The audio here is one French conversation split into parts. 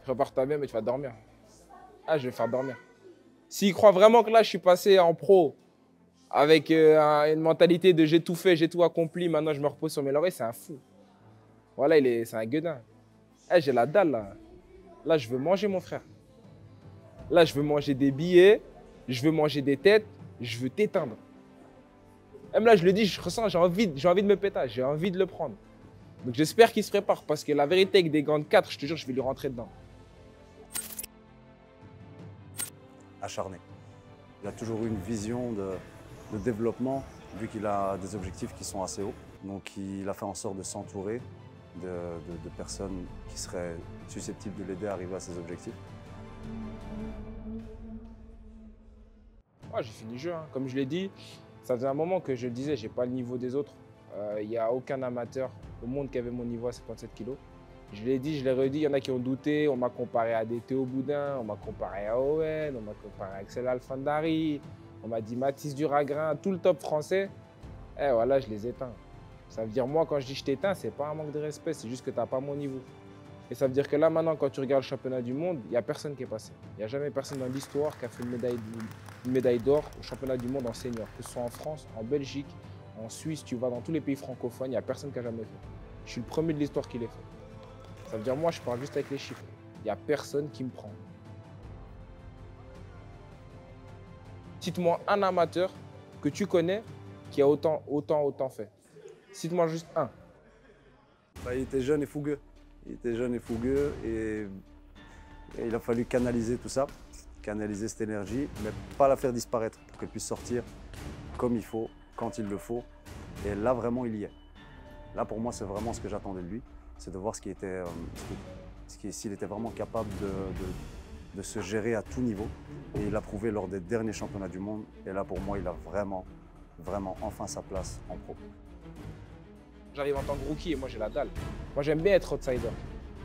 Prépare-toi bien, mais tu vas dormir. Ah, je vais faire dormir. S'il croit vraiment que là, je suis passé en pro avec une mentalité de j'ai tout fait, j'ai tout accompli, maintenant je me repose sur mes lauriers, c'est un fou. Voilà, c'est un gueudin. Eh, j'ai la dalle là. Là, je veux manger, mon frère. Là, je veux manger des billets, je veux manger des têtes, je veux t'éteindre. Même là, je le dis, je ressens, j'ai envie de me péter, j'ai envie de le prendre. Donc j'espère qu'il se prépare parce que la vérité, avec des gants de 4, je te jure, je vais lui rentrer dedans. Acharné. Il a toujours eu une vision de développement, vu qu'il a des objectifs qui sont assez hauts. Donc il a fait en sorte de s'entourer de personnes qui seraient susceptibles de l'aider à arriver à ses objectifs. Ouais, j'ai fini le jeu, hein. Comme je l'ai dit, ça faisait un moment que je le disais, j'ai pas le niveau des autres. Il n'y a aucun amateur au monde qui avait mon niveau à 57 kilos. Je l'ai dit, je l'ai redit, il y en a qui ont douté. On m'a comparé à des Théo Boudin, on m'a comparé à Owen, on m'a comparé à Axel Alfandari, on m'a dit Mathis Duragrin, tout le top français. Eh voilà, je les éteins. Ça veut dire, moi, quand je dis je t'éteins, c'est pas un manque de respect, c'est juste que tu n'as pas mon niveau. Et ça veut dire que là, maintenant, quand tu regardes le championnat du monde, il n'y a personne qui est passé. Il n'y a jamais personne dans l'histoire qui a fait une médaille d'or au championnat du monde en senior. Que ce soit en France, en Belgique, en Suisse, tu vas dans tous les pays francophones, il n'y a personne qui a jamais fait. Je suis le premier de l'histoire qui l'ait fait. Ça veut dire, moi, je parle juste avec les chiffres. Il n'y a personne qui me prend. Cite-moi un amateur que tu connais qui a autant fait. Cite-moi juste un. Bah, il était jeune et fougueux. Il était jeune et fougueux et il a fallu canaliser tout ça, canaliser cette énergie, mais pas la faire disparaître pour qu'elle puisse sortir comme il faut, quand il le faut. Et là, vraiment, il y est. Là, pour moi, c'est vraiment ce que j'attendais de lui, c'est de voir s'il était vraiment capable de se gérer à tout niveau. Et il l'a prouvé lors des derniers championnats du monde. Et là, pour moi, il a vraiment enfin sa place en pro. J'arrive en tant que rookie et moi j'ai la dalle. Moi j'aime bien être outsider.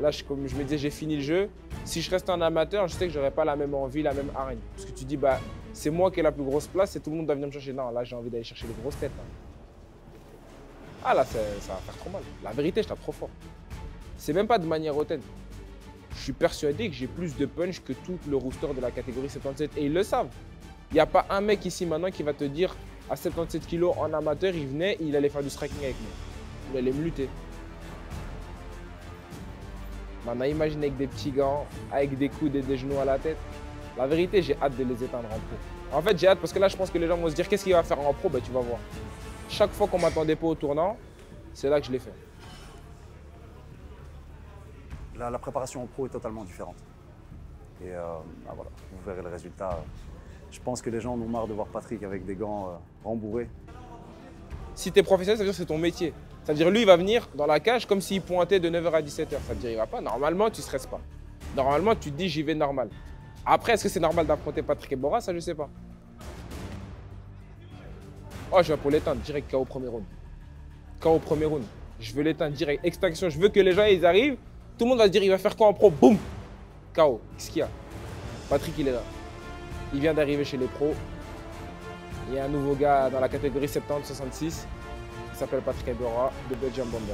Là, comme je me disais, j'ai fini le jeu. Si je reste un amateur, je sais que j'aurais pas la même envie, la même hargne. Parce que tu dis, bah, c'est moi qui ai la plus grosse place et tout le monde doit venir me chercher. Non, là j'ai envie d'aller chercher les grosses têtes. Là. Ah là, ça va faire trop mal. La vérité, je tape trop fort. C'est même pas de manière hautaine. Je suis persuadé que j'ai plus de punch que tout le rooster de la catégorie 77 et ils le savent. Il n'y a pas un mec ici maintenant qui va te dire à 77 kg en amateur, il venait, il allait faire du striking avec moi. Il allait me lutter. Maintenant, imagine avec des petits gants, avec des coudes et des genoux à la tête. La vérité, j'ai hâte de les éteindre en pro. En fait, j'ai hâte parce que là, je pense que les gens vont se dire qu'est-ce qu'il va faire en pro, ben, tu vas voir. Chaque fois qu'on m'attendait pas au tournant, c'est là que je l'ai fait. La préparation en pro est totalement différente. Et voilà, vous verrez le résultat. Je pense que les gens en ont marre de voir Patrick avec des gants rembourrés. Si tu es professionnel, ça veut dire que c'est ton métier. Ça veut dire lui, il va venir dans la cage comme s'il pointait de 9h à 17h. Ça veut dire il va pas. Normalement, tu ne stresses pas. Normalement, tu te dis j'y vais normal. Après, est-ce que c'est normal d'affronter Patrick Ebora? Ça, je sais pas. Oh, je vais pour l'éteindre. Direct KO premier round. KO premier round. Je veux l'éteindre direct. Extinction. Je veux que les gens, ils arrivent. Tout le monde va se dire il va faire quoi en pro? Boum. KO. Qu'est-ce qu'il y a? Patrick, il est là. Il vient d'arriver chez les pros. Il y a un nouveau gars dans la catégorie 70-66. Il s'appelle Patrick Ebora de Belgium Bomber.